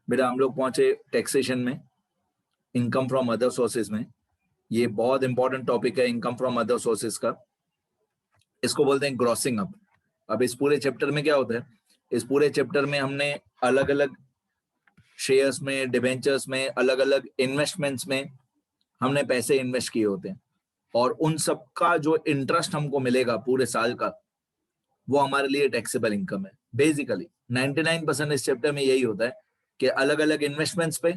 बेटा हम लोग पहुंचे टैक्सेशन में, इनकम फ्रॉम अदर सोर्सेज में। ये बहुत इंपॉर्टेंट टॉपिक है इनकम फ्रॉम अदर सोर्सेज का। इसको बोलते हैं ग्रॉसिंग अप। अब इस पूरे चैप्टर में क्या होता है, इस पूरे चैप्टर में हमने अलग अलग शेयर्स में, डिबेंचर्स में, अलग अलग इन्वेस्टमेंट्स में हमने पैसे इन्वेस्ट किए होते हैं, और उन सब का जो इंटरेस्ट हमको मिलेगा पूरे साल का, वो हमारे लिए टैक्सेबल इनकम है। बेसिकली 99% इस चैप्टर में यही होता है कि अलग अलग इन्वेस्टमेंट्स पे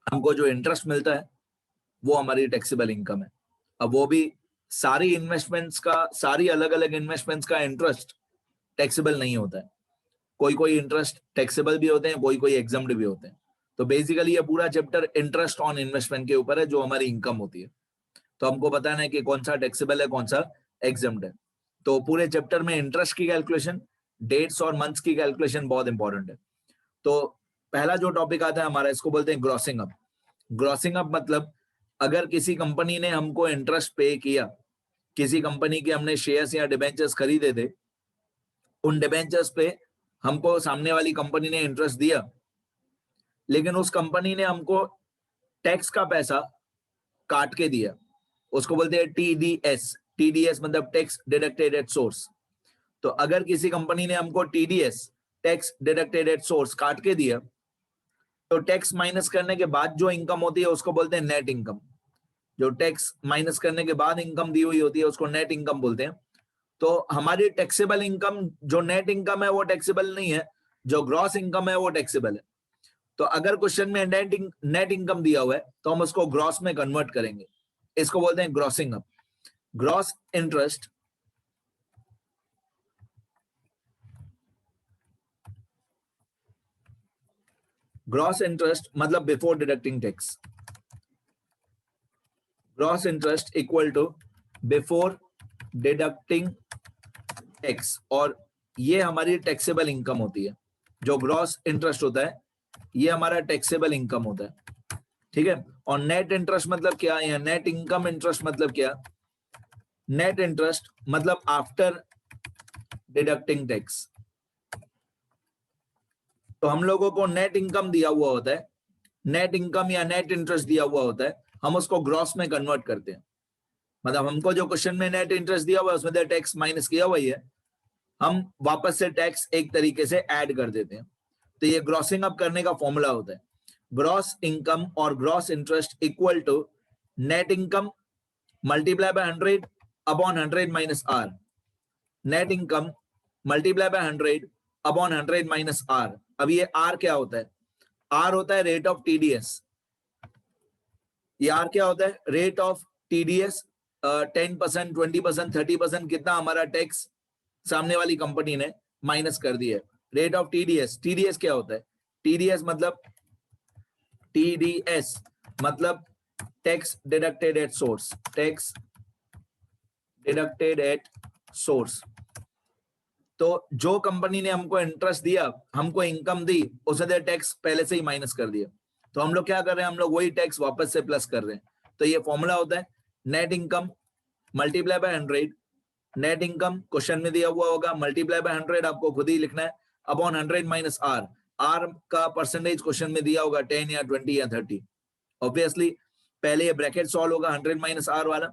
हमको जो इंटरेस्ट मिलता है वो हमारी टैक्सेबल इनकम है। अब वो भी सारी इन्वेस्टमेंट्स का, सारी अलग अलग इन्वेस्टमेंट्स का इंटरेस्ट टैक्सेबल नहीं होता है। कोई कोई इंटरेस्ट टैक्सेबल भी होते हैं, कोई कोई एग्जम्प्ट भी होते हैं। तो बेसिकली ये पूरा चैप्टर इंटरेस्ट ऑन इन्वेस्टमेंट के ऊपर है, जो हमारी इनकम होती है। तो हमको बताना है कि कौन सा टैक्सेबल है, कौन सा एग्जम्प्ट है। तो पूरे चैप्टर में इंटरेस्ट की कैलकुलेशन, डेट्स और मंथ्स की कैलकुलेशन बहुत इंपॉर्टेंट है। तो पहला जो टॉपिक आता है हमारा, इसको बोलते हैं ग्रॉसिंग अप। ग्रॉसिंग अप मतलब अगर किसी कंपनी ने हमको इंटरेस्ट पे किया, किसी कंपनी के हमने शेयर्स या डिबेंचर्स खरीदे थे, उन डिबेंचर्स पे हमको सामने वाली कंपनी ने इंटरेस्ट दिया, लेकिन उस कंपनी ने हमको टैक्स का पैसा काट के दिया। उसको बोलते हैं टीडीएस। टीडीएस मतलब टैक्स डिडक्टेड एट सोर्स। तो अगर किसी कंपनी ने हमको TDS, tax deducted at source, काट के दिया, तो टैक्स माइनस करने के बाद जो इनकम होती है उसको बोलते हैं नेट इनकम। जो टैक्स माइनस करने के बाद इनकम दी हुई होती है उसको नेट इनकम बोलते हैं। तो हमारी टैक्सेबल इनकम, जो नेट इनकम है वो टैक्सेबल नहीं है, जो ग्रॉस इनकम है वो टैक्सेबल है। तो अगर क्वेश्चन में नेट इनकम दिया हुआ है तो हम उसको ग्रॉस में कन्वर्ट करेंगे। इसको बोलते हैं ग्रॉसिंग अप। ग्रॉस इंटरेस्ट मतलब before deducting tax. Gross interest equal to before deducting tax, और ये हमारी टैक्सेबल इनकम होती है। जो ग्रॉस इंटरेस्ट होता है ये हमारा टैक्सेबल इनकम होता है, ठीक है। और नेट इंटरेस्ट मतलब क्या है, या नेट इनकम इंटरेस्ट मतलब क्या? नेट इंटरेस्ट मतलब आफ्टर डिडक्टिंग टैक्स। तो हम लोगों को नेट इनकम दिया हुआ होता है, नेट इनकम या नेट इंटरेस्ट दिया हुआ होता है, हम उसको ग्रॉस में कन्वर्ट करते हैं। मतलब हमको जो क्वेश्चन में नेट इंटरेस्ट दिया हुआ है उसमें टैक्स माइनस किया हुआ ही है, हम वापस से टैक्स एक तरीके से ऐड कर देते हैं। तो ये ग्रॉसिंग अप करने का फॉर्मूला होता है। ग्रॉस इनकम और gross interest equal to net income multiply by 100 upon 100 minus R. Net income multiply by 100 upon 100 minus R. अब ये आर क्या होता है? आर होता है रेट ऑफ टीडीएस। ये आर क्या होता है? Rate of TDS. 10%, 20%, 30% कितना हमारा टैक्स सामने वाली कंपनी ने माइनस कर दिया है। Rate of TDS. टीडीएस क्या होता है? टीडीएस मतलब tax deducted at source. Tax deducted at source. तो जो कंपनी ने हमको इंटरेस्ट दिया, हमको इनकम दी, उसने टैक्स पहले से ही माइनस कर दिया। तो हम लोग क्या कर रहे हैं? हम लोग वही टैक्स वापस से प्लस कर रहे हैं। तो ये फॉर्मूला होता है net income multiply by 100। Net income question में दिया हुआ होगा, मल्टीप्लाई बाय 100 आपको खुद ही लिखना है, अपॉन 100 माइनस आर। आर का परसेंटेज क्वेश्चन में दिया होगा 10 या 20 या 30। ऑब्वियसली पहले ये ब्रैकेट सॉल्व होगा 100 माइनस आर वाला,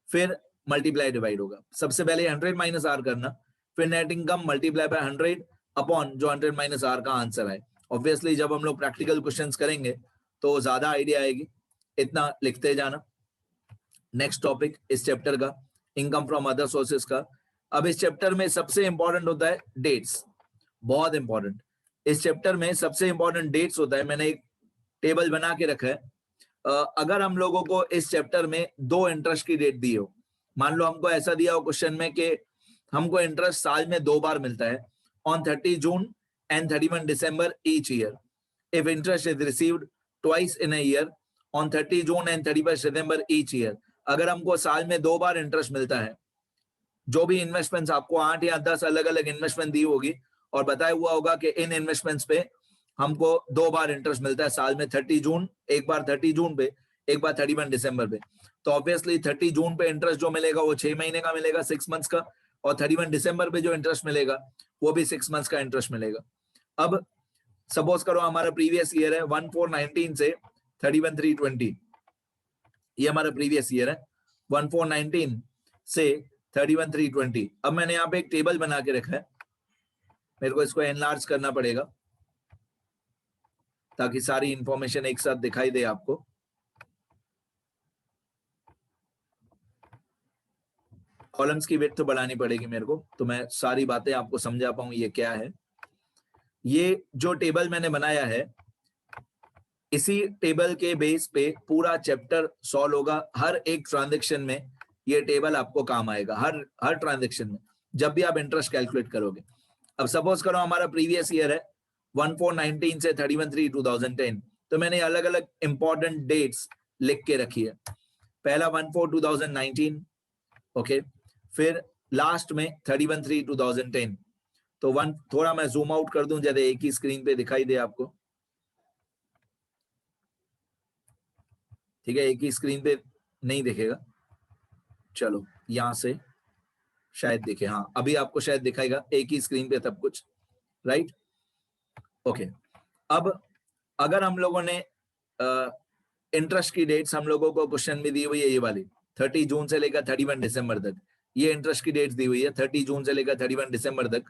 फिर मल्टीप्लाई डिवाइड होगा। सबसे पहले 100 माइनस आर करना, फिर net income multiply by 100 upon जो 100 माइनस आर का आंसर है। ऑब्वियसली जब हम लोग प्रैक्टिकल क्वेश्चंस करेंगे तो ज्यादा आइडिया आएगी, इतना लिखते जाना। नेक्स्ट टॉपिक इस चैप्टर का, इनकम फ्रॉम अदर सोर्सेस का। अब इस चैप्टर में सबसे इंपॉर्टेंट होता है डेट्स। बहुत इंपॉर्टेंट। इस चैप्टर में सबसे इंपॉर्टेंट डेट्स होता है। मैंने एक टेबल बना के रखा है। अगर हम लोगों को इस चैप्टर में 2 इंटरेस्ट की डेट दी हो, मान लो हमको ऐसा दिया हो क्वेश्चन में कि हमको इंटरेस्ट साल में 2 बार मिलता है, on 30 June and 31 December each year. If interest is received twice in a year, on 30 June and 31 December each year. अगर हमको साल में 2 बार इंटरेस्ट मिलता है, जो भी इन्वेस्टमेंट्स आपको 8 या 10 अलग अलग इन्वेस्टमेंट दी होगी, और बताया हुआ होगा कि इन इन्वेस्टमेंट्स पे हमको 2 बार इंटरेस्ट मिलता है साल में, 30 जून, एक बार 30 जून पे, एक बार 31 दिसंबर पे। तो ऑब्वियसली 30 जून पे इंटरेस्ट जो मिलेगा वो 6 महीने का मिलेगा, 6 मंथ्स का, और 31 दिसंबर पे जो इंटरेस्ट मिलेगा वो भी 6 मंथ्स का इंटरेस्ट मिलेगा। अब सपोज करो हमारा प्रीवियस ईयर है 1419 से 31,320, ये हमारा प्रीवियस ईयर है 1419 से 31,320। अब मैंने यहाँ पे एक टेबल बना के रखा है, मेरे को इसको एनलार्ज करना पड़ेगा ताकि सारी इंफॉर्मेशन एक साथ दिखाई दे आपको। कॉलम्स की विड्थ बढ़ानी पड़ेगी मेरे को, तो मैं सारी बातें आपको समझा पाऊं ये क्या है। ये जो टेबल मैंने बनाया है, इसी टेबल के बेस पे पूरा चैप्टर सॉल्व होगा। हर एक ट्रांजैक्शन में ये टेबल आपको काम आएगा, हर ट्रांजैक्शन में जब भी आप इंटरेस्ट कैलकुलेट करोगे। अब सपोज करो हमारा प्रीवियस ईयर है 1419 से 31/3/2010, तो मैंने अलग अलग इंपॉर्टेंट डेट्स लिख के रखी है। पहला 1/4/2019, ओके, फिर लास्ट में 31/3/2010। तो थोड़ा मैं जूम आउट कर दूं जैसे एक ही स्क्रीन पे दिखाई दे आपको, ठीक है, एक ही स्क्रीन पे नहीं दिखेगा, चलो यहां से शायद दिखे, हाँ अभी आपको शायद दिखाएगा एक ही स्क्रीन पे सब कुछ, राइट, ओके। अब अगर हम लोगों ने इंटरेस्ट की डेट्स हम लोगों को क्वेश्चन में दी हुई है, ये वाली 30 जून से लेकर 31 दिसंबर तक, ये इंटरेस्ट की डेट्स दी हुई है 30 जून से लेकर 31 दिसंबर तक।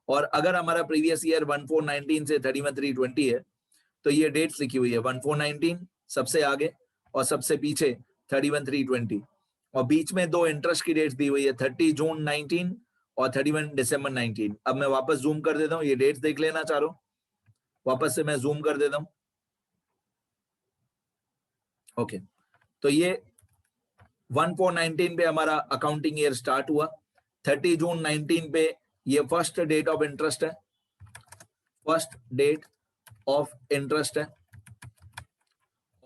और अगर हमारा प्रीवियस ईयर 1419 से 31/3/20 है, तो ये डेट्स लिखी हुई है 1419 सबसे आगे और सबसे पीछे 31/3/20, और बीच में दो इंटरेस्ट की डेट्स दी हुई है 30 जून 19 और 31 दिसंबर 19। अब मैं वापस जूम कर देता हूँ, ये डेट्स देख लेना चारो, वापस से मैं जूम कर देता हूँ, ओके। तो ये 1419 पे हमारा अकाउंटिंग ईयर स्टार्ट हुआ, 30 जून 19 पे ये फर्स्ट डेट ऑफ इंटरेस्ट है, फर्स्ट डेट ऑफ इंटरेस्ट है,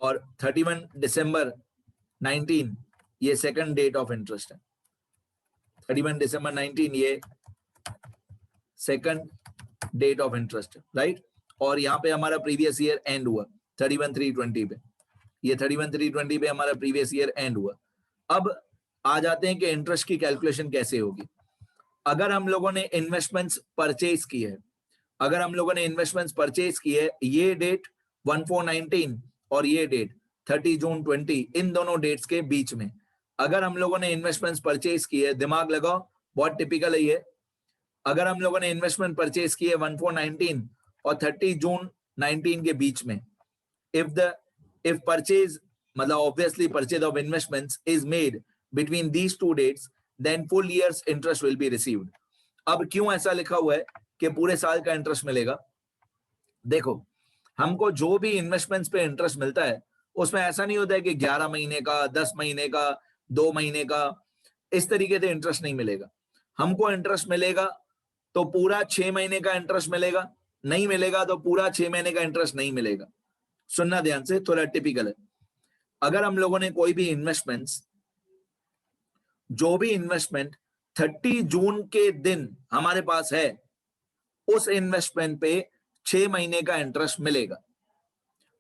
और 31 दिसंबर 19 ये सेकंड डेट ऑफ इंटरेस्ट है। 31 दिसंबर 19 ये सेकंड डेट ऑफ इंटरेस्ट है, राइट। और यहाँ पे हमारा प्रीवियस ईयर एंड हुआ 31/3/20 पे, ये 31/3/20 पे हमारा प्रीवियस ईयर एंड हुआ। अब आ जाते हैं कि इंटरेस्ट की कैलकुलेशन कैसे होगी। अगर हम लोगों ने इन्वेस्टमेंट्स परचेज की है, अगर हम लोगों ने इन्वेस्टमेंट्स परचेज की है, ये डेट 1419 और ये डेट 30 जून 20, इन दोनों डेट्स के बीच में अगर हम लोगों ने इन्वेस्टमेंट्स परचेज की है, दिमाग लगाओ, बहुत टिपिकल है ये। अगर हम लोगों ने इन्वेस्टमेंट परचेज की है 1419 और 30 जून 19 के बीच में, if purchase मतलब obviously purchase of investments is made between these two dates, then full year's interest will be received. अब क्यों ऐसा लिखा हुआ है कि पूरे साल का इंटरेस्ट मिलेगा? देखो, हमको जो भी इन्वेस्टमेंट्स पे इंटरेस्ट मिलता है उसमें ऐसा नहीं होता है कि 11 महीने का, 10 महीने का, 2 महीने का, इस तरीके से इंटरेस्ट नहीं मिलेगा। हमको इंटरेस्ट मिलेगा तो पूरा 6 महीने का इंटरेस्ट मिलेगा, नहीं मिलेगा तो पूरा 6 महीने का इंटरेस्ट नहीं मिलेगा। सुनना ध्यान से, थोड़ा टिपिकल है। अगर हम लोगों ने कोई भी इन्वेस्टमेंट्स, जो भी इन्वेस्टमेंट 30 जून के दिन हमारे पास है, उस इन्वेस्टमेंट पे 6 महीने का इंटरेस्ट मिलेगा।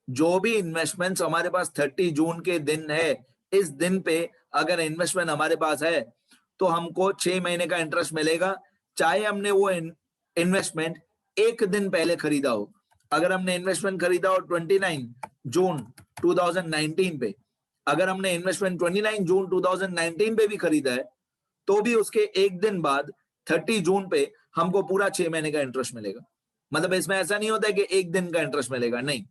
जो भी इन्वेस्टमेंट्स हमारे पास 30 जून के दिन है, इस दिन पे अगर इन्वेस्टमेंट हमारे पास है तो हमको 6 महीने का इंटरेस्ट मिलेगा, चाहे हमने वो इन्वेस्टमेंट एक दिन पहले खरीदा हो। अगर हमने इन्वेस्टमेंट खरीदा हो 29 जून 2019 पे, अगर हमने इन्वेस्टमेंट 29 जून 2019 पे भी खरीदा है, तो भी उसके एक दिन बाद 30 जून पे हमको पूरा 6 महीने का इंटरेस्ट मिलेगा। मतलब इसमें ऐसा नहीं होता है कि एक दिन का इंटरेस्ट मिलेगा, नहीं।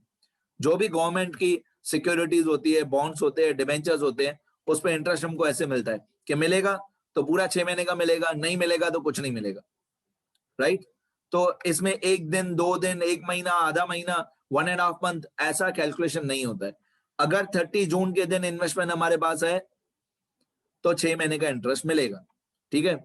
जो भी गवर्नमेंट की सिक्योरिटीज होती है, बॉन्ड्स होते हैं, डिबेंचर्स होते हैं, उस पर इंटरेस्ट हमको ऐसे मिलता है कि मिलेगा तो पूरा 6 महीने का मिलेगा, नहीं मिलेगा तो कुछ नहीं मिलेगा, राइट। तो इसमें एक दिन, 2 दिन, 1 महीना, आधा महीना, 1.5 मंथ, ऐसा कैलकुलेशन नहीं होता है। अगर 30 जून के दिन इन्वेस्टमेंट हमारे पास है तो 6 महीने का इंटरेस्ट मिलेगा, ठीक है।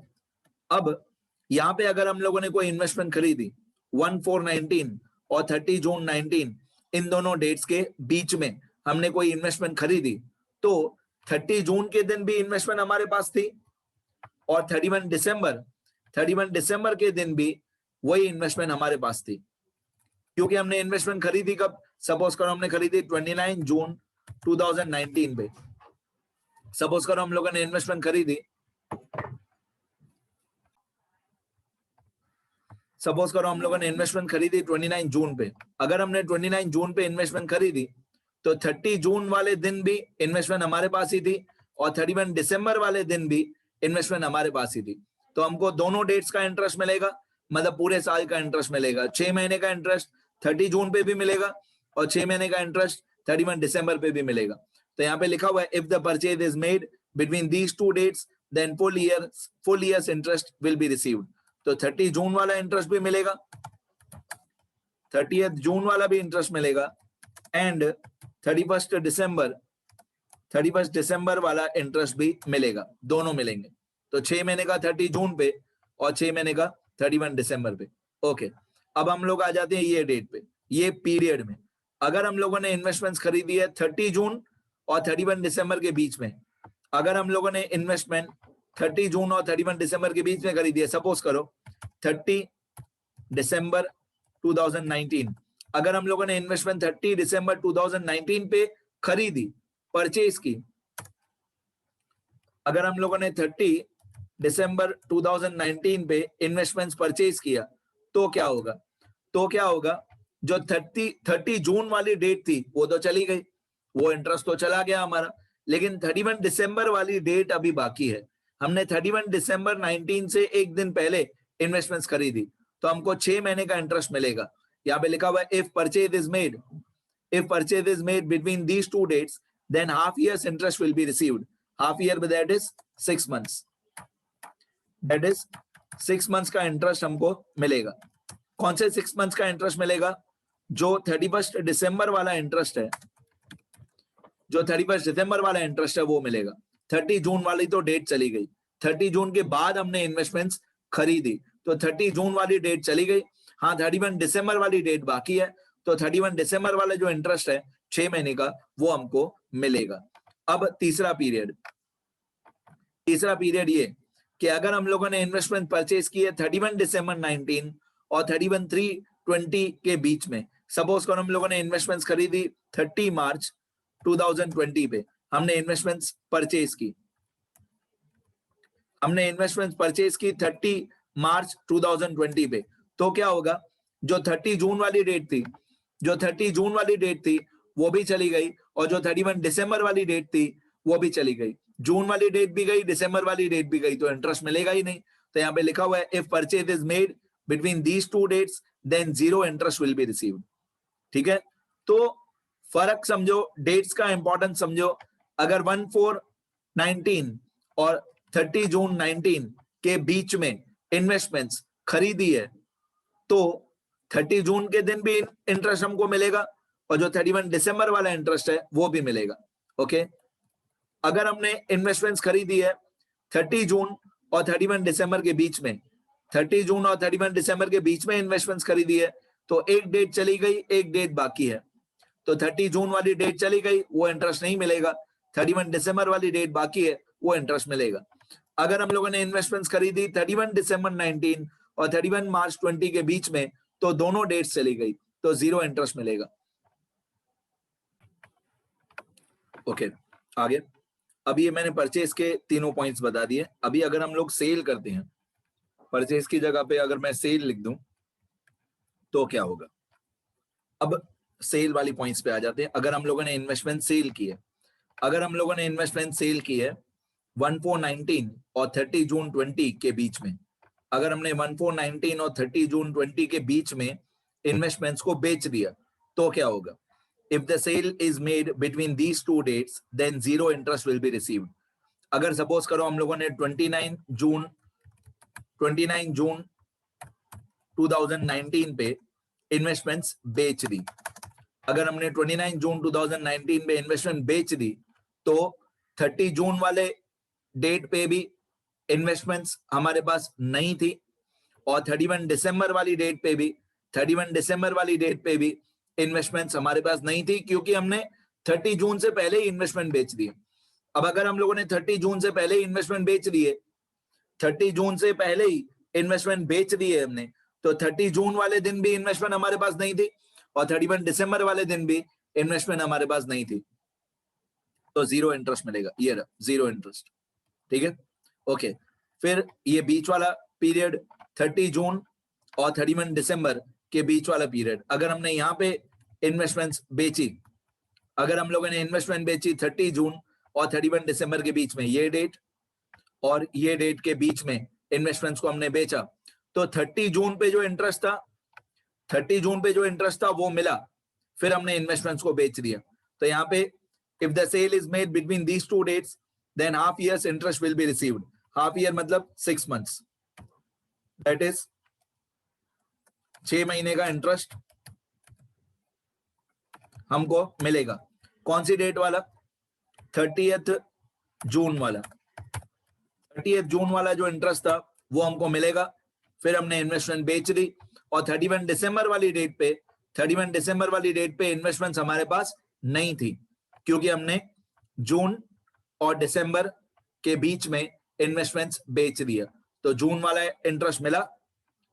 अब यहां पे अगर हम लोगों ने कोई इन्वेस्टमेंट खरीदी 1419 और 30 जून 19, इन दोनों डेट्स के बीच में हमने कोई इन्वेस्टमेंट खरीदी, तो 30 जून के दिन भी इन्वेस्टमेंट हमारे पास थी और 31 दिसंबर के दिन भी वही इन्वेस्टमेंट हमारे पास थी। क्योंकि हमने इन्वेस्टमेंट खरीदी कब? सपोज करो हमने खरीदी 29 जून 2019 पे। सपोज करो हम लोगों ने इन्वेस्टमेंट खरीदी सपोज करो हम लोगों ने इन्वेस्टमेंट खरीदी 29 जून पे, अगर हमने 29 जून पे इन्वेस्टमेंट खरीदी तो 30 जून वाले दिन भी इन्वेस्टमेंट हमारे पास ही थी और 31 दिसंबर वाले दिन भी इन्वेस्टमेंट हमारे पास ही थी, तो हमको दोनों डेट्स का इंटरेस्ट मिलेगा, मतलब पूरे साल का इंटरेस्ट मिलेगा। 6 महीने का इंटरेस्ट 30 जून पे भी मिलेगा और 6 महीने का इंटरेस्ट 31 दिसंबर पे भी मिलेगा। तो यहाँ पे लिखा हुआ है if the purchase is made between these two dates then full years interest will be received. तो 30 जून वाला इंटरेस्ट भी मिलेगा, 30th जून वाला भी इंटरेस्ट मिलेगा एंड 31 दिसंबर वाला इंटरेस्ट भी मिलेगा, दोनों मिलेंगे। तो 6 महीने का 30 जून पे और 6 महीने का 31 दिसंबर पे। ओके, अब हम लोग आ जाते हैं ये डेट पे, ये पीरियड में। अगर हम लोगों ने इन्वेस्टमेंट्स खरीदी है 30 जून और 31 दिसंबर के बीच में, अगर हम लोगों ने इन्वेस्टमेंट 30 जून और 31 दिसंबर के बीच में खरीदी है, सपोज करो 30 दिसंबर 2019, अगर हम लोगों ने इन्वेस्टमेंट 30 दिसंबर 2019 पे खरीदी, परचेज की, अगर हम लोगों ने 30 दिसंबर 2019 पे इन्वेस्टमेंट्स परचेज किया, तो क्या होगा, तो क्या होगा, जो 30 जून वाली डेट थी वो तो चली गई, वो इंटरेस्ट तो चला गया हमारा, लेकिन 31 दिसंबर वाली डेट अभी बाकी है। हमने 31 दिसंबर 19 से एक दिन पहले इन्वेस्टमेंट्स खरीदी, तो हमको 6 महीने का इंटरेस्ट मिलेगा। यहाँ पे लिखा हुआ है if purchase is made between these two dates then half year's interest will be received. Half year that is 6 months, that is 6 months का इंटरेस्ट हमको मिलेगा। कौन से 6 मंथ्स का इंटरेस्ट मिलेगा, जो 31 दिसंबर वाला इंटरेस्ट है, जो 31 दिसंबर वाला इंटरेस्ट है वो मिलेगा। 30 जून वाली तो डेट चली गई, 30 जून के बाद हमने इन्वेस्टमेंट्स खरीदी, तो 30 जून वाली डेट चली गई। हाँ, 31 दिसंबर वाली डेट बाकी है, तो 31 दिसंबर वाला जो इंटरेस्ट है 6 महीने का, वो हमको मिलेगा। अब तीसरा पीरियड ये कि अगर हम लोगों ने इन्वेस्टमेंट परचेज की है 31 दिसंबर 19 और 31/3/20 के बीच में, सपोज करो हम लोगों ने इन्वेस्टमेंट्स खरीदी 30 मार्च 2020 पे, हमने इन्वेस्टमेंट्स परचेज की, 30 मार्च 2020 पे, तो क्या होगा, जो 30 जून वाली डेट थी वो भी चली गई और जो 31 दिसंबर वाली डेट थी वो भी चली गई। जून वाली डेट भी गई, दिसंबर वाली डेट भी गई, तो इंटरेस्ट मिलेगा ही नहीं। तो यहाँ पे लिखा हुआ है if purchase is made between these two dates then 0 interest will be received. ठीक है, तो फर्क समझो, डेट्स का इंपॉर्टेंस समझो। अगर 14/19 और 30 जून 19 के बीच में इन्वेस्टमेंट्स खरीदी है, तो 30 जून के दिन भी इंटरेस्ट हमको मिलेगा और जो 31 दिसंबर वाला इंटरेस्ट है वो भी मिलेगा। ओके, अगर हमने इन्वेस्टमेंट्स खरीदी है 30 जून और 31 दिसंबर के बीच में, 30 जून और 31 दिसंबर के बीच में इन्वेस्टमेंट्स खरीदी है, तो एक डेट चली गई, एक डेट बाकी है, तो 30 जून वाली डेट चली गई, वो इंटरेस्ट नहीं मिलेगा। 31 दिसंबर वाली डेट बाकी है, वो इंटरेस्ट मिलेगा। अगर हम लोगों ने इन्वेस्टमेंट्स खरीदी 31 दिसंबर 19 और 31 मार्च 20 के बीच में, तो दोनों डेट्स चली गई, तो 0 इंटरेस्ट मिलेगा। ओके, आगे। अब ये मैंने परचेज के तीनों पॉइंट्स बता दिए। अभी अगर हम लोग सेल करते हैं, परचेज की जगह पे अगर मैं सेल लिख दूं तो क्या होगा। अब सेल वाली पॉइंट्स पे आ जाते हैं। अगर हम लोगों ने इन्वेस्टमेंट सेल की है, 14/19 और 30 जून 20 के बीच में, अगर हमने 14/19 और 30 जून 20 के बीच में इन्वेस्टमेंट्स को बेच दिया, तो क्या होगा। If the sale is made between these two dates, then 0 interest will be received. अगर सपोज करो हम लोगों ने 29 जून 2019 पे इन्वेस्टमेंट्स बेच दी, अगर हमने 29 जून 2019 में इन्वेस्टमेंट बेच दी, तो 30 जून वाले डेट पे भी इन्वेस्टमेंट्स हमारे पास नहीं थी और 31 दिसंबर वाली डेट पे भी इन्वेस्टमेंट्स हमारे पास नहीं थी, क्योंकि हमने 30 जून से पहले ही इन्वेस्टमेंट बेच दिए। अब अगर हम लोगों ने 30 जून से पहले ही इन्वेस्टमेंट बेच दिए, 30 जून से पहले ही इन्वेस्टमेंट बेच दिए हमने, तो 30 जून वाले दिन भी इन्वेस्टमेंट हमारे पास नहीं थी और 31 दिसंबर वाले दिन भी इन्वेस्टमेंट हमारे पास नहीं थी, तो 0 इंटरेस्ट मिलेगा। ये रहा 0 इंटरेस्ट। ठीक है, ओके। फिर ये बीच वाला पीरियड 30 जून और 31 दिसंबर के बीच वाला पीरियड, अगर हमने यहाँ पे इन्वेस्टमेंट्स बेची, अगर हम लोगों ने इन्वेस्टमेंट बेची 30 जून और 31 दिसंबर के बीच में, ये डेट और ये डेट के बीच में इन्वेस्टमेंट्स को हमने बेचा, तो 30 जून पे जो इंटरेस्ट था, 30 जून पे जो इंटरेस्ट था वो मिला, फिर हमने इन्वेस्टमेंट्स को बेच दिया। तो यहाँ पे if the sale is made between these two dates then half year's interest will be received. Half year मतलब 6 मंथ्स, दैट इज 6 महीने का इंटरेस्ट हमको मिलेगा। कौन सी डेट वाला? 30th जून वाला। 30th जून वाला जो इंटरेस्ट था वो हमको मिलेगा, फिर हमने इन्वेस्टमेंट बेच दी। और 31 दिसंबर वाली डेट पे, 31 दिसंबर वाली डेट पे इन्वेस्टमेंट्स हमारे पास नहीं थी, क्योंकि हमने जून और दिसंबर के बीच में इन्वेस्टमेंट्स बेच दिया। तो जून वाला इंटरेस्ट मिला,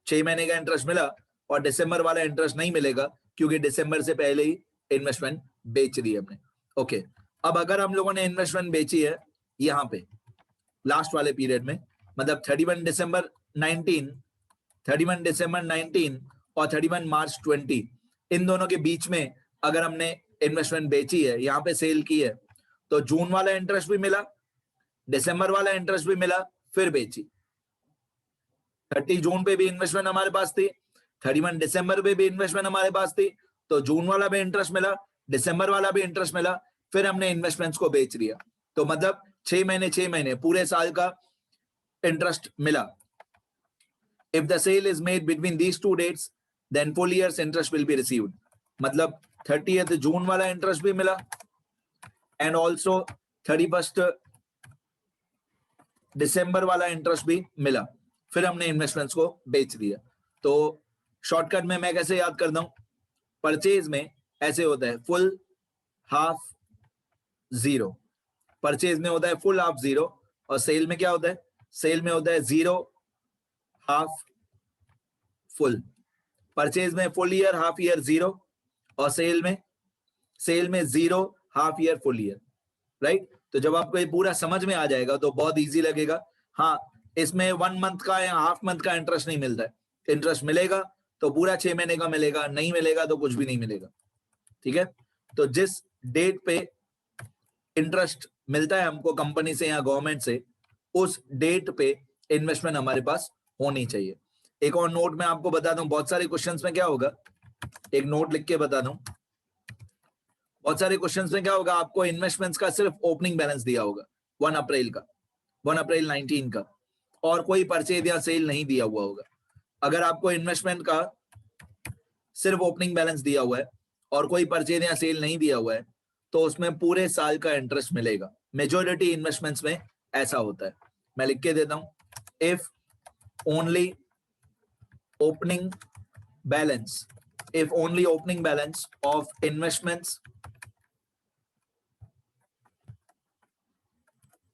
6 महीने का इंटरेस्ट मिला, और दिसंबर वाला इंटरेस्ट नहीं मिलेगा क्योंकि दिसंबर से पहले ही इन्वेस्टमेंट बेच दी हमने। ओके, अब अगर हम लोगों ने इन्वेस्टमेंट बेची है यहाँ पे लास्ट वाले पीरियड में, मतलब 31 दिसंबर 19, 31 दिसंबर 19 और 31 मार्च 20, इन दोनों के बीच में अगर हमने इन्वेस्टमेंट बेची है, यहाँ पे सेल की है, तो जून वाला इंटरेस्ट भी मिला, दिसंबर वाला इंटरेस्ट भी मिला, फिर बेची। 30 जून पे भी इन्वेस्टमेंट हमारे पास थी, 31 दिसंबर पे भी इन्वेस्टमेंट हमारे पास थी, तो जून वाला भी इंटरेस्ट मिला, दिसंबर वाला भी इंटरेस्ट मिला, फिर हमने इन्वेस्टमेंट्स को बेच दिया। तो मतलब 6 महीने पूरे साल का इंटरेस्ट मिला। If the sale is made between these two dates, then full year's interest will be received. मतलब 30th जून वाला इंटरेस्ट भी मिला एंड ऑल्सो 31st दिसंबर वाला इंटरेस्ट भी मिला, फिर हमने इन्वेस्टमेंट्स को बेच दिया। तो शॉर्टकट में मैं कैसे याद करता हूं? परचेज में ऐसे होता है फुल हाफ जीरो। परचेज में होता है फुल हाफ जीरो, और सेल में क्या होता है? सेल में होता है 0 हाफ फुल। परचेज में फुल ईयर हाफ ईयर 0, और सेल में 0 half year full year, right? तो जब आपको ये पूरा समझ में आ जाएगा तो बहुत इजी लगेगा। हाँ, इसमें 1 मंथ का या हाफ मंथ का इंटरेस्ट नहीं मिलता है। इंटरेस्ट मिलेगा तो पूरा 6 महीने का मिलेगा, नहीं मिलेगा तो कुछ भी नहीं मिलेगा। ठीक है, तो जिस डेट पे इंटरेस्ट मिलता है हमको कंपनी से या गवर्नमेंट से, उस डेट पे इन्वेस्टमेंट हमारे पास होनी चाहिए। एक और नोट में आपको बता दूं, बहुत सारे क्वेश्चंस में क्या होगा, एक नोट लिख के बता दूं, बहुत सारे क्वेश्चंस में क्या होगा, आपको इन्वेस्टमेंट्स का सिर्फ ओपनिंग बैलेंस दिया होगा 1 अप्रैल का, 1 अप्रैल 19 का, और कोई परचेज या सेल नहीं दिया हुआ होगा। अगर आपको इन्वेस्टमेंट का सिर्फ ओपनिंग बैलेंस दिया हुआ है और कोई परचेज या सेल नहीं दिया हुआ है, तो उसमें पूरे साल का इंटरेस्ट मिलेगा। मेजॉरिटी इन्वेस्टमेंट्स में ऐसा होता है। मैं लिख के देता हूं, if only opening balance, if only opening balance of investments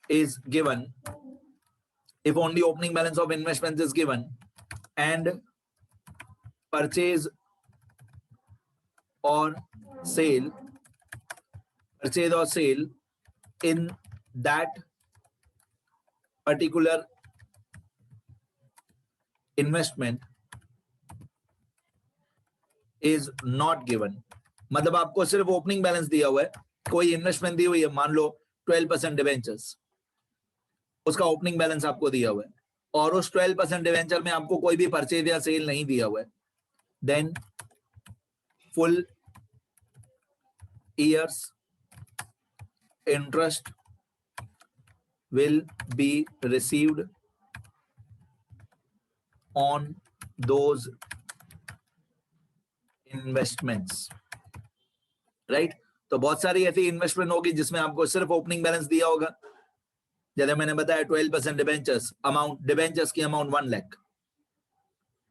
is given, if only opening balance of investments is given and purchase or sale in that particular investment is not given, मतलब आपको सिर्फ opening balance दिया हुआ है, कोई investment दी हुई है, मान लो 12% डिवेंचर्स, उसका ओपनिंग बैलेंस आपको दिया हुआ है, और उस 12% डिवेंचर में आपको कोई भी परचेज या सेल नहीं दिया हुआ है, then full years interest will be received on those investments, right? तो बहुत सारी ऐसी इन्वेस्टमेंट होगी जिसमें आपको सिर्फ ओपनिंग बैलेंस दिया होगा। जैसे मैंने बताया 12% डिबेंचर्स, अमाउंट डिबेंचर्स की अमाउंट 1 लाख,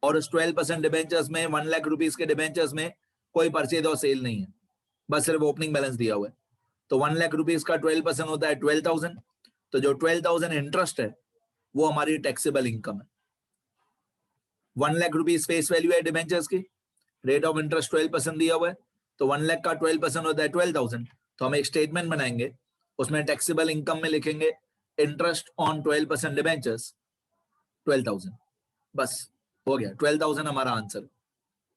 और उस 12% डिबेंचर्स में 1 लाख रुपीस के डिबेंचर्स में कोई परचेज और सेल नहीं है, बस सिर्फ ओपनिंग बैलेंस दिया हुआ है। तो 1 लाख रुपीस का 12% होता है 12,000, तो जो 12,000 इंटरेस्ट है वो हमारी टैक्सेबल इनकम है। 1 लाख रुपीस फेस वैल्यू है डिबेंचर्स की, रेट ऑफ इंटरेस्ट 12% दिया हुआ है, तो 1 लाख का 12% होता है 12,000। तो हम एक स्टेटमेंट बनाएंगे, उसमें टैक्सेबल इनकम में लिखेंगे इंटरेस्ट ऑन 12% डिबेंचर्स 12,000, बस हो गया 12,000 हमारा आंसर।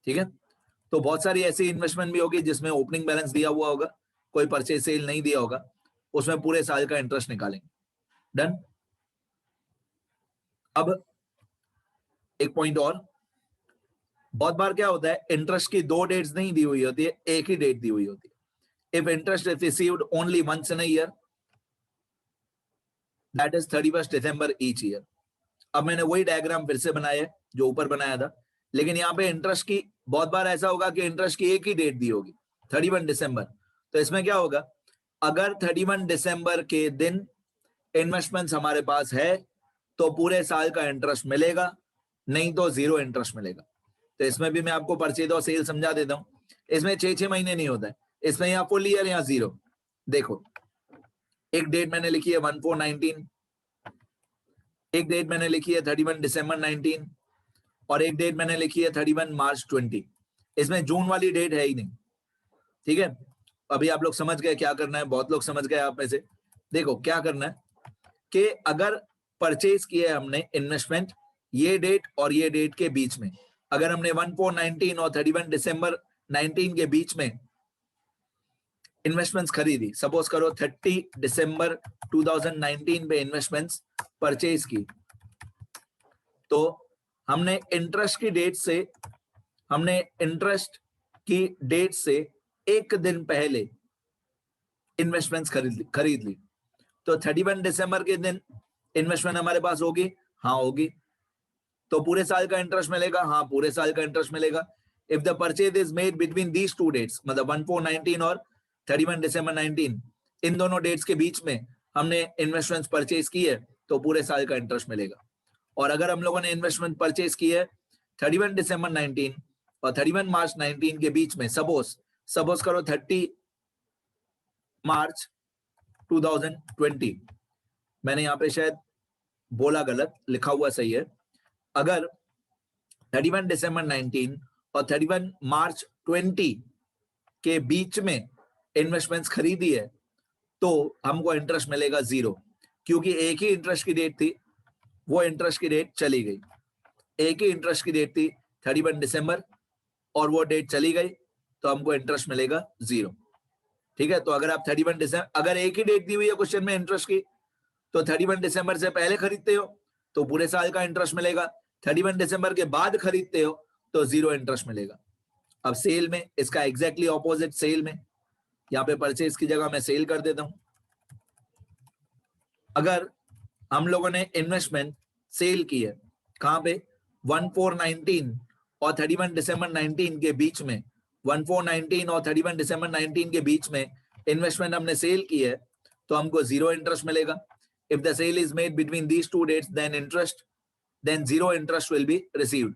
ठीक है, तो बहुत सारी ऐसी इन्वेस्टमेंट भी होगी जिसमें ओपनिंग बैलेंस दिया हुआ होगा, कोई परचेज सेल नहीं दिया होगा, उसमें पूरे साल का इंटरेस्ट निकालेंगे। डन। अब एक पॉइंट और, बहुत बार क्या होता है, इंटरेस्ट की दो डेट्स नहीं दी हुई होती है, एक ही डेट दी हुई होती है। If interest is received only once in a year, that is 31 दिसंबर ईच ईयर। अब मैंने वही डायग्राम फिर से बनाया है जो ऊपर बनाया था, लेकिन यहाँ पे इंटरेस्ट की बहुत बार ऐसा होगा कि इंटरेस्ट की एक ही डेट दी होगी 31 दिसंबर। तो इसमें क्या होगा, अगर 31 दिसंबर के दिन इन्वेस्टमेंट्स हमारे पास है तो पूरे साल का इंटरेस्ट मिलेगा, नहीं तो जीरो इंटरेस्ट मिलेगा। तो इसमें भी मैं आपको परचेज और सेल समझा देता हूं। इसमें 6 महीने नहीं होता है, इसमें या फुल ईयर या जीरो। देखो, एक डेट मैंने लिखी है 1419, एक डेट मैंने लिखी है 31 दिसंबर 19, और एक डेट मैंने लिखी है 31 मार्च 20। इसमें जून वाली डेट है ही नहीं। ठीक है, अभी आप लोग समझ गए क्या करना है, बहुत लोग समझ गए आप में से। देखो क्या करना है कि अगर परचेज किया है हमने इन्वेस्टमेंट ये डेट और ये डेट के बीच में, अगर हमने 1419 और 31 दिसंबर 19 के बीच में इन्वेस्टमेंट्स खरीदी, सपोज करो 30 दिसंबर 2019 पे इन्वेस्टमेंट्स परचेज की, तो हमने इंटरेस्ट की डेट से एक दिन पहले इन्वेस्टमेंट्स खरीद ली। तो 31 दिसंबर के दिन इन्वेस्टमेंट हमारे पास होगी, हाँ होगी, तो पूरे साल का इंटरेस्ट मिलेगा, हाँ पूरे साल का इंटरेस्ट मिलेगा। If the purchase is made between these two dates, मतलब 1419 और 31 दिसंबर 19, इन दोनों डेट्स के बीच में हमने इन्वेस्टमेंट परचेज की है तो पूरे साल का इंटरेस्ट मिलेगा। और अगर हम लोगों ने इन्वेस्टमेंट परचेज की है 31 दिसंबर 19 और 31 मार्च 19 के बीच में, सपोज करो 30 मार्च 2020, मैंने यहाँ पे शायद बोला गलत, लिखा हुआ सही है। अगर 31 दिसंबर 19 और 31 मार्च 20 के बीच में इन्वेस्टमेंट्स खरीदी है तो हमको इंटरेस्ट मिलेगा जीरो, क्योंकि एक ही इंटरेस्ट की डेट थी, वो इंटरेस्ट की डेट चली गई। एक ही इंटरेस्ट की डेट थी 31 दिसंबर और वो डेट चली गई, तो हमको इंटरेस्ट मिलेगा जीरो। ठीक है, तो अगर आप 31 दिसंबर, अगर एक ही डेट दी हुई है क्वेश्चन में इंटरेस्ट की, तो 31 दिसंबर से पहले खरीदते हो तो पूरे साल का इंटरेस्ट मिलेगा, 31 दिसंबर के बाद खरीदते हो तो जीरो इंटरेस्ट मिलेगा। अब सेल में इसका एग्जैक्टली ऑपोजिट, सेल में यहाँ पे परचेज की जगह मैं सेल कर देता हूं। अगर हम लोगों ने इन्वेस्टमेंट सेल की है कहां पे, 1419 और 31 दिसंबर 19 के बीच में, 1419 और 31 दिसंबर 19 के बीच में इन्वेस्टमेंट हमने सेल की है तो हमको जीरो इंटरेस्ट मिलेगा। If the sale is made between these two dates then zero interest will be received,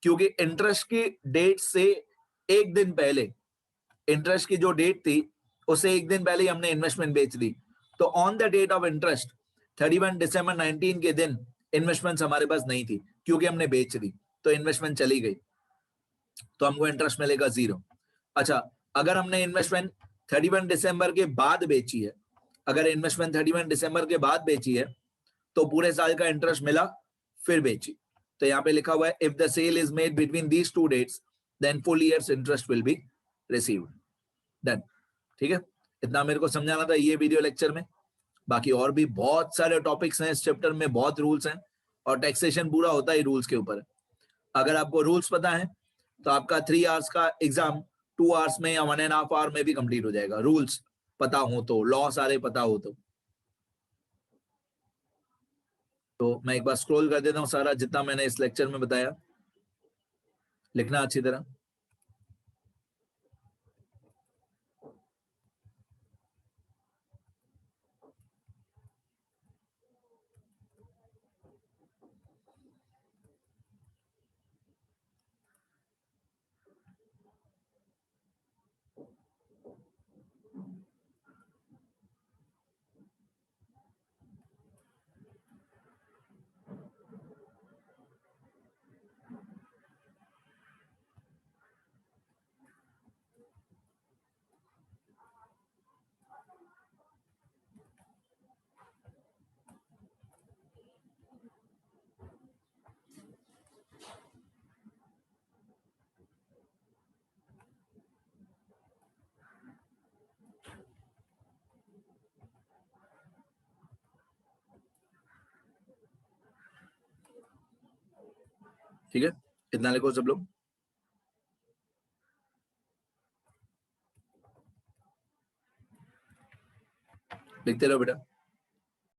क्योंकि इंटरेस्ट की डेट से एक दिन पहले, इंटरेस्ट की जो डेट थी उससे एक दिन पहले ही हमने इन्वेस्टमेंट बेच दी। तो on the date of interest 31 दिसंबर 19 के दिन इन्वेस्टमेंट्स हमारे पास नहीं थी, क्योंकि हमने बेच दी तो इन्वेस्टमेंट चली गई, तो हमको इंटरेस्ट मिलेगा जीरो। अच्छा, अगर हमने इन्वेस्टमेंट 31 दिसंबर के बाद बेची है, अगर इन्वेस्टमेंट 31 दिसंबर के बाद बेची है तो पूरे साल का इंटरेस्ट मिला, फिर बेची। तो यहाँ पे लिखा हुआ है if the sale is made between these two dates then full years interest will be received. Done. ठीक है, इतना मेरे को समझाना था ये वीडियो लेक्चर में। बाकी और भी बहुत सारे टॉपिक्स हैं इस चैप्टर में, बहुत रूल्स हैं, और टैक्सेशन पूरा होता ही रूल्स के ऊपर है। अगर आपको रूल्स पता है तो आपका 3 आवर्स का एग्जाम 2 आवर्स में या 1.5 आवर में भी कंप्लीट हो जाएगा, रूल्स पता हो तो, लॉ सारे पता हो तो मैं एक बार स्क्रॉल कर देता हूं, सारा जितना मैंने इस लेक्चर में बताया लिखना अच्छी तरह। ठीक है, इतना लिखो सब लोग। लिखते रहो बेटा।